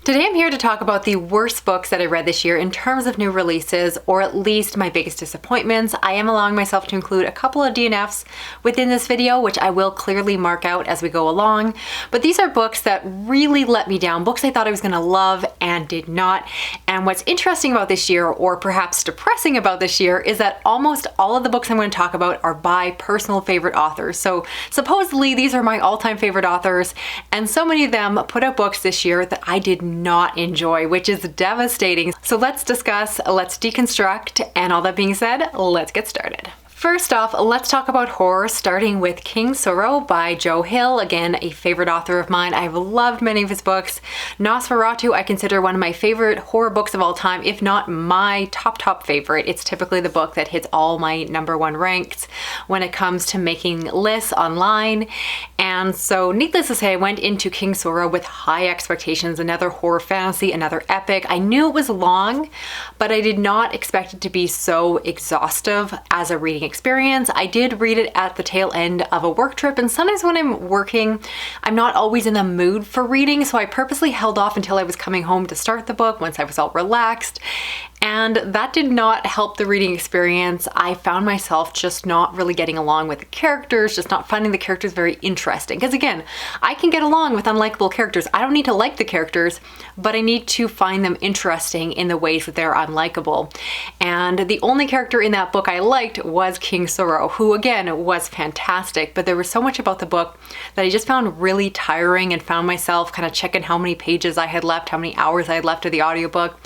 Today I'm here to talk about the worst books that I read this year in terms of new releases, or at least my biggest disappointments. I am allowing myself to include a couple of DNFs within this video, which I will clearly mark out as we go along. But these are books that really let me down, books I thought I was going to love and did not. And what's interesting about this year, or perhaps depressing about this year, is that almost all of the books I'm going to talk about are by personal favorite authors. So supposedly these are my all-time favorite authors, and so many of them put out books this year that I did not enjoy, which is devastating. So let's discuss, let's deconstruct, and all that being said, let's get started. First off, let's talk about horror, starting with King Sorrow by Joe Hill. Again, a favorite author of mine. I've loved many of his books. Nosferatu, I consider one of my favorite horror books of all time, if not my top favorite. It's typically the book that hits all my #1 ranks when it comes to making lists online. And so needless to say, I went into King Sorrow with high expectations, another horror fantasy, another epic. I knew it was long, but I did not expect it to be so exhaustive as a reading experience. I did read it at the tail end of a work trip, and sometimes when I'm working, I'm not always in the mood for reading, so I purposely held off until I was coming home to start the book once I was all relaxed. And that did not help the reading experience. I found myself just not really getting along with the characters, just not finding the characters very interesting. Because again, I can get along with unlikable characters. I don't need to like the characters, but I need to find them interesting in the ways that they're unlikable. And the only character in that book I liked was King Sorrow, who again was fantastic, but there was so much about the book that I just found really tiring and found myself kind of checking how many pages I had left, how many hours I had left of the audiobook,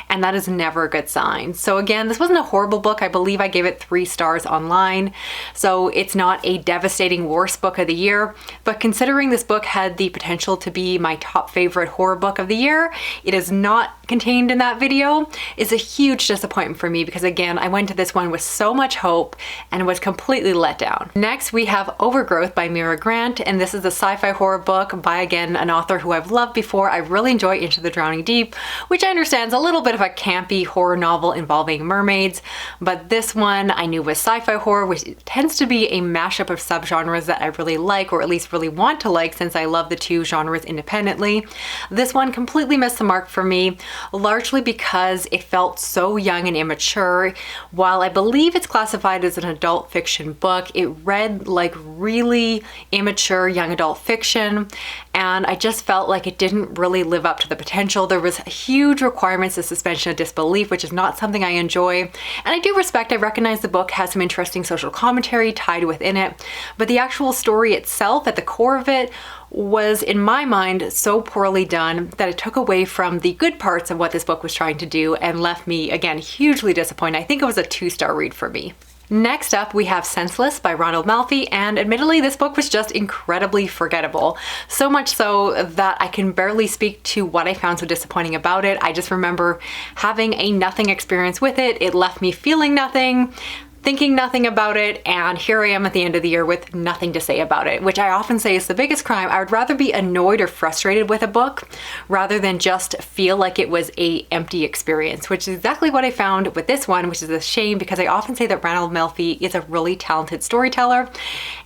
and that is never good sign. So again, this wasn't a horrible book. I believe I gave it 3 stars online. So it's not a devastating worst book of the year, but considering this book had the potential to be my top favorite horror book of the year, it is not contained in that video, is a huge disappointment for me because again, I went to this one with so much hope and was completely let down. Next, we have Overgrowth by Mira Grant, and this is a sci-fi horror book by again, an author who I've loved before. I really enjoy Into the Drowning Deep, which I understand is a little bit of a campy horror novel involving mermaids, but this one I knew was sci-fi horror, which tends to be a mashup of subgenres that I really like, or at least really want to like, since I love the two genres independently. This one completely missed the mark for me, largely because it felt so young and immature. While I believe it's classified as an adult fiction book, it read like really immature young adult fiction, and I just felt like it didn't really live up to the potential. There was huge requirements of suspension of disbelief, which is not something I enjoy. And I do respect, I recognize the book has some interesting social commentary tied within it, but the actual story itself, at the core of it, was, in my mind, so poorly done that it took away from the good parts of what this book was trying to do and left me, again, hugely disappointed. I think it was a 2-star read for me. Next up, we have Senseless by Ronald Malfi, and admittedly, this book was just incredibly forgettable. So much so that I can barely speak to what I found so disappointing about it. I just remember having a nothing experience with it. It left me feeling nothing, thinking nothing about it, and here I am at the end of the year with nothing to say about it, which I often say is the biggest crime. I would rather be annoyed or frustrated with a book rather than just feel like it was a empty experience, which is exactly what I found with this one, which is a shame because I often say that Ronald Malfi is a really talented storyteller,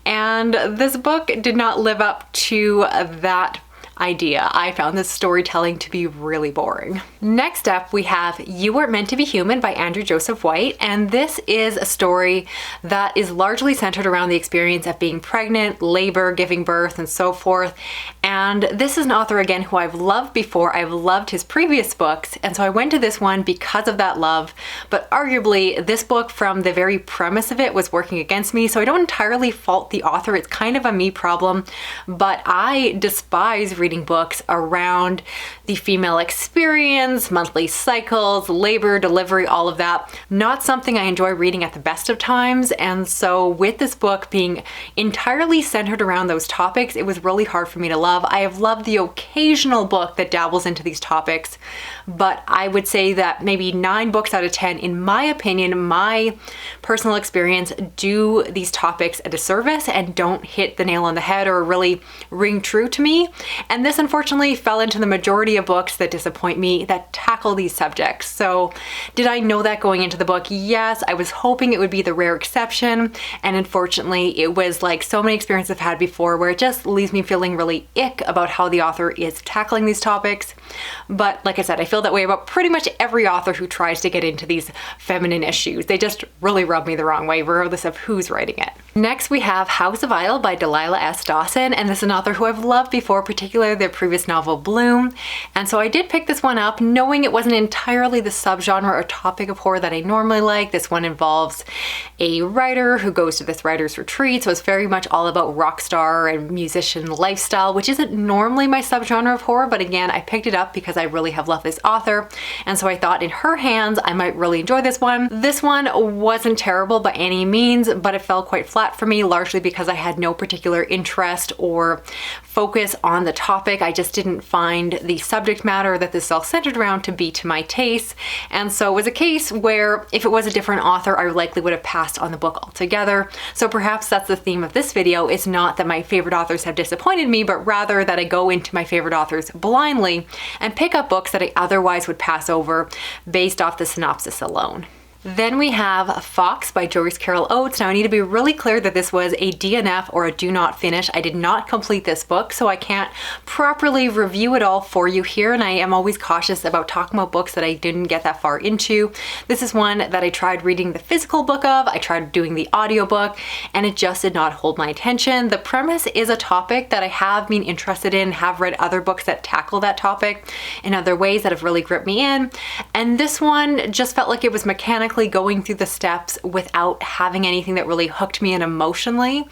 and this book did not live up to that idea. I found this storytelling to be really boring. Next up, we have You Weren't Meant to Be Human by Andrew Joseph White, and this is a story that is largely centered around the experience of being pregnant, labor, giving birth, and so forth. And this is an author, again, who I've loved before. I've loved his previous books, and so I went to this one because of that love, but arguably this book, from the very premise of it, was working against me, so I don't entirely fault the author. It's kind of a me problem, but I despise reading books around the female experience, monthly cycles, labor, delivery, all of that. Not something I enjoy reading at the best of times, and so with this book being entirely centered around those topics, it was really hard for me to love. I have loved the occasional book that dabbles into these topics, but I would say that maybe 9 books out of 10, in my opinion, my personal experience, do these topics a disservice and don't hit the nail on the head or really ring true to me. And this unfortunately fell into the majority of books that disappoint me that tackle these subjects. So did I know that going into the book? Yes, I was hoping it would be the rare exception. And unfortunately, it was like so many experiences I've had before where it just leaves me feeling really ick about how the author is tackling these topics. But like I said, I feel that way about pretty much every author who tries to get into these feminine issues. They just really rub me the wrong way, regardless of who's writing it. Next, we have House of Isle by Delilah S. Dawson, and this is an author who I've loved before, particularly their previous novel, Bloom. And so I did pick this one up, knowing it wasn't entirely the subgenre or topic of horror that I normally like. This one involves a writer who goes to this writer's retreat, so it's very much all about rock star and musician lifestyle, which isn't normally my subgenre of horror, but again, I picked it up because I really have loved this author, and so I thought in her hands I might really enjoy this one. This one wasn't terrible by any means, but it fell quite flat for me, largely because I had no particular interest or focus on the topic. I just didn't find the subject matter that this all centered around to be to my taste, and so it was a case where if it was a different author, I likely would have passed on the book altogether. So perhaps that's the theme of this video. It's not that my favorite authors have disappointed me, but rather that I go into my favorite authors blindly and pick up books that I otherwise would pass over based off the synopsis alone. Then we have Fox by Joyce Carol Oates. Now I need to be really clear that this was a DNF or a do not finish. I did not complete this book, so I can't properly review it all for you here, and I am always cautious about talking about books that I didn't get that far into. This is one that I tried reading the physical book of, I tried doing the audiobook, and it just did not hold my attention. The premise is a topic that I have been interested in, have read other books that tackle that topic in other ways that have really gripped me in, and this one just felt like it was mechanically going through the steps without having anything that really hooked me in emotionally,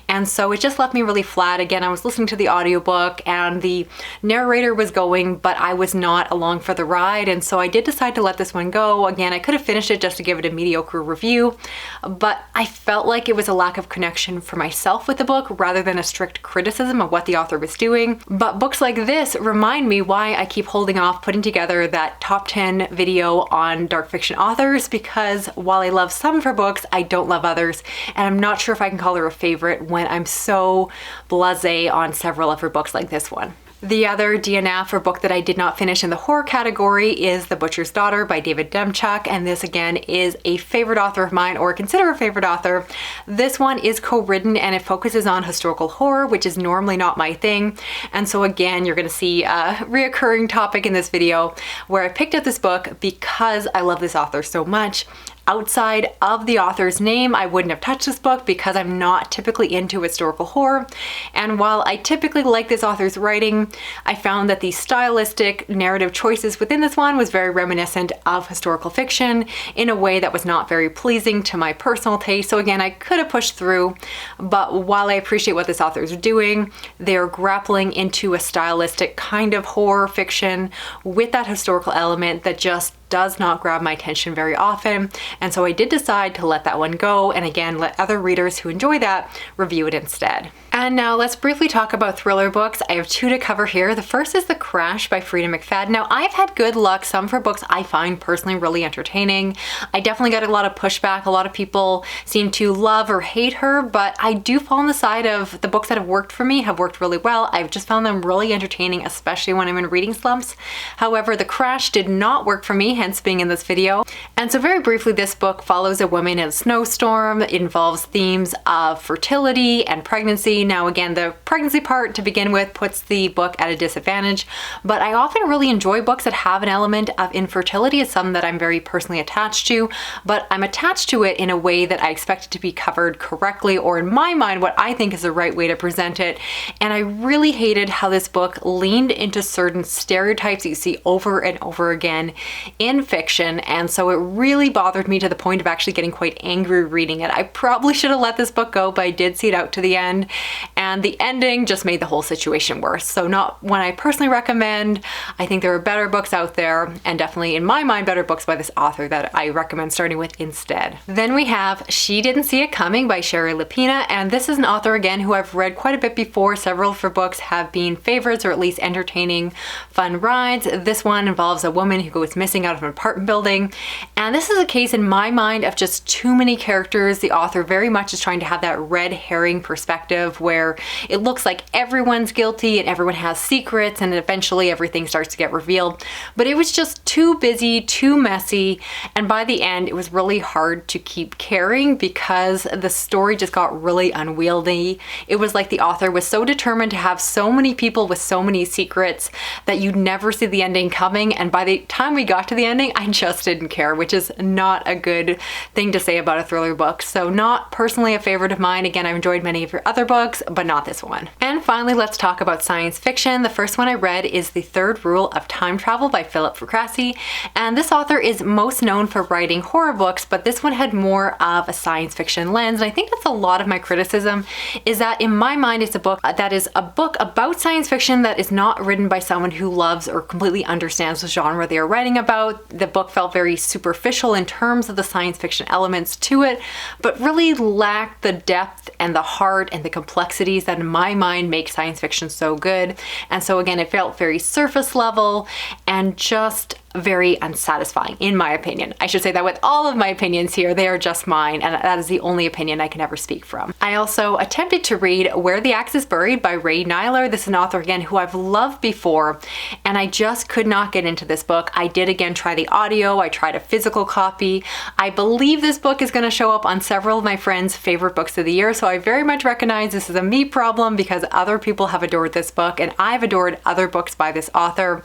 and so it just left me really flat. Again, I was listening to the audiobook and the narrator was going, but I was not along for the ride, and so I did decide to let this one go. Again, I could have finished it just to give it a mediocre review, but I felt like it was a lack of connection for myself with the book rather than a strict criticism of what the author was doing. But books like this remind me why I keep holding off putting together that top 10 video on dark fiction authors, because while I love some of her books, I don't love others, and I'm not sure if I can call her a favorite when I'm so blasé on several of her books like this one. The other DNF or book that I did not finish in the horror category is The Butcher's Daughter by David Demchuk, and this again is a favorite author of mine, or consider a favorite author. This one is co-written and it focuses on historical horror, which is normally not my thing, and so again you're going to see a reoccurring topic in this video where I picked up this book because I love this author so much. Outside of the author's name, I wouldn't have touched this book because I'm not typically into historical horror. And while I typically like this author's writing, I found that the stylistic narrative choices within this one was very reminiscent of historical fiction in a way that was not very pleasing to my personal taste. So again, I could have pushed through, but while I appreciate what this author is doing, they're grappling into a stylistic kind of horror fiction with that historical element that just does not grab my attention very often, and so I did decide to let that one go, and again let other readers who enjoy that review it instead. And now let's briefly talk about thriller books. I have two to cover here. The first is The Crash by Frida McFadden. Now I've had good luck. Some of her books I find personally really entertaining. I definitely got a lot of pushback. A lot of people seem to love or hate her, but I do fall on the side of the books that have worked for me have worked really well. I've just found them really entertaining, especially when I'm in reading slumps. However, The Crash did not work for me, hence being in this video. And so very briefly, this book follows a woman in a snowstorm. It involves themes of fertility and pregnancy. Now again, the pregnancy part to begin with puts the book at a disadvantage, but I often really enjoy books that have an element of infertility. It's something that I'm very personally attached to, but I'm attached to it in a way that I expect it to be covered correctly, or in my mind, what I think is the right way to present it. And I really hated how this book leaned into certain stereotypes that you see over and over again in fiction, and so it really bothered me to the point of actually getting quite angry reading it. I probably should have let this book go, but I did see it out to the end, and the ending just made the whole situation worse. So not one I personally recommend. I think there are better books out there, and definitely in my mind better books by this author that I recommend starting with instead. Then we have She Didn't See It Coming by Sherry Lapina, and this is an author again who I've read quite a bit before. Several of her books have been favorites, or at least entertaining, fun rides. This one involves a woman who goes missing out of an apartment building, and this is a case in my mind of just too many characters. The author very much is trying to have that red herring perspective where it looks like everyone's guilty and everyone has secrets and eventually everything starts to get revealed. But it was just too busy, too messy, and by the end it was really hard to keep caring because the story just got really unwieldy. It was like the author was so determined to have so many people with so many secrets that you'd never see the ending coming, and by the time we got to the ending, I just didn't care, which is not a good thing to say about a thriller book. So not personally a favorite of mine. Again, I've enjoyed many of your other books, but not this one. And finally, let's talk about science fiction. The first one I read is The Third Rule of Time Travel by Philip Fracassi, and this author is most known for writing horror books, but this one had more of a science fiction lens, and I think that's a lot of my criticism, is that in my mind it's a book that is a book about science fiction that is not written by someone who loves or completely understands the genre they are writing about. The book felt very superficial in terms of the science fiction elements to it, but really lacked the depth and the heart and the complexities that in my mind make science fiction so good. And so again, it felt very surface level and just very unsatisfying, in my opinion. I should say that with all of my opinions here, they are just mine, and that is the only opinion I can ever speak from. I also attempted to read Where the Axe is Buried by Ray Nyler. This is an author, again, who I've loved before, and I just could not get into this book. I did, again, try the audio. I tried a physical copy. I believe this book is going to show up on several of my friends' favorite books of the year, so I very much recognize this is a me problem because other people have adored this book, and I've adored other books by this author.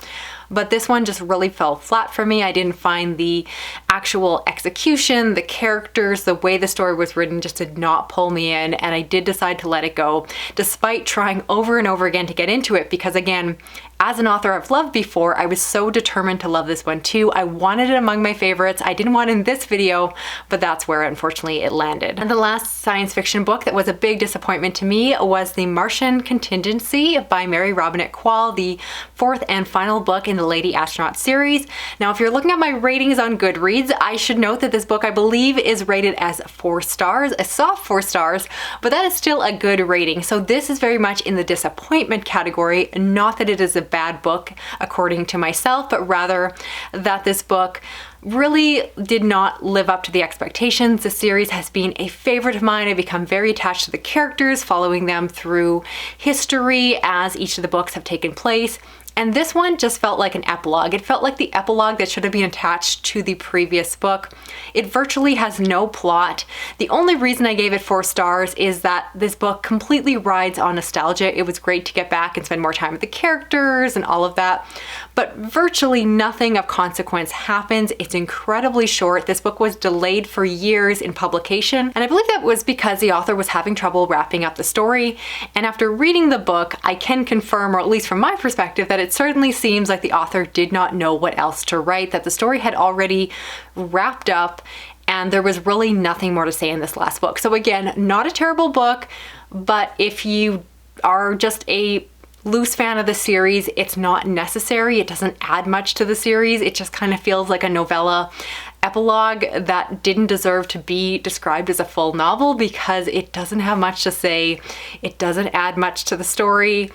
But this one just really fell flat for me. I didn't find the actual execution, the characters, the way the story was written just did not pull me in, and I did decide to let it go, despite trying over and over again to get into it, because again, as an author I've loved before, I was so determined to love this one too. I wanted it among my favorites. I didn't want it in this video, but that's where unfortunately it landed. And the last science fiction book that was a big disappointment to me was The Martian Contingency by Mary Robinette Kowal, the fourth and final book in the Lady Astronaut series. Now, if you're looking at my ratings on Goodreads, I should note that this book, I believe, is rated as 4 stars, a soft 4 stars, but that is still a good rating. So this is very much in the disappointment category, not that it is a bad book according to myself, but rather that this book really did not live up to the expectations. The series has been a favorite of mine. I've become very attached to the characters, following them through history as each of the books have taken place. And this one just felt like an epilogue. It felt like the epilogue that should have been attached to the previous book. It virtually has no plot. The only reason I gave it 4 stars is that this book completely rides on nostalgia. It was great to get back and spend more time with the characters and all of that, but virtually nothing of consequence happens. It's incredibly short. This book was delayed for years in publication, and I believe that was because the author was having trouble wrapping up the story. And after reading the book, I can confirm, or at least from my perspective, that it certainly seems like the author did not know what else to write, that the story had already wrapped up and there was really nothing more to say in this last book. So again, not a terrible book, but if you are just a loose fan of the series, it's not necessary. It doesn't add much to the series. It just kind of feels like a novella epilogue that didn't deserve to be described as a full novel because it doesn't have much to say. It doesn't add much to the story.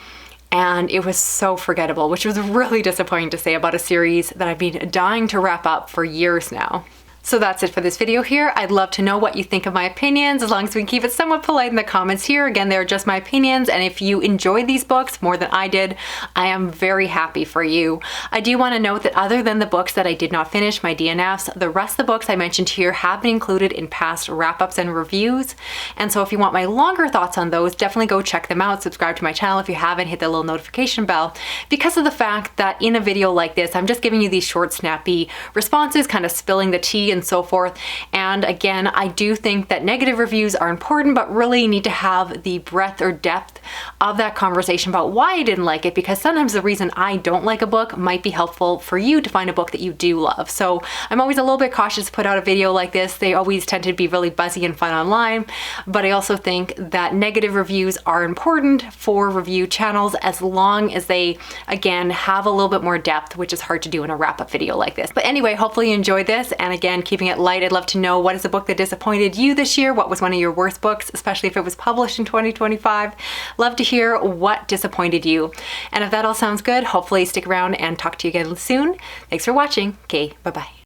And it was so forgettable, which was really disappointing to say about a series that I've been dying to wrap up for years now. So that's it for this video here. I'd love to know what you think of my opinions, as long as we can keep it somewhat polite in the comments here. Again, they're just my opinions, and if you enjoyed these books more than I did, I am very happy for you. I do want to note that other than the books that I did not finish, my DNFs, the rest of the books I mentioned here have been included in past wrap-ups and reviews. And so if you want my longer thoughts on those, definitely go check them out. Subscribe to my channel if you haven't, hit the little notification bell, because of the fact that in a video like this, I'm just giving you these short, snappy responses, kind of spilling the tea and so forth. And again, I do think that negative reviews are important, but really need to have the breadth or depth of that conversation about why I didn't like it, because sometimes the reason I don't like a book might be helpful for you to find a book that you do love. So I'm always a little bit cautious to put out a video like this. They always tend to be really buzzy and fun online, but I also think that negative reviews are important for review channels as long as they, again, have a little bit more depth, which is hard to do in a wrap-up video like this. But anyway, hopefully you enjoyed this, and again, keeping it light. I'd love to know, what is a book that disappointed you this year? What was one of your worst books, especially if it was published in 2025? Love to hear what disappointed you. And if that all sounds good, hopefully stick around and talk to you again soon. Thanks for watching. Okay, bye-bye.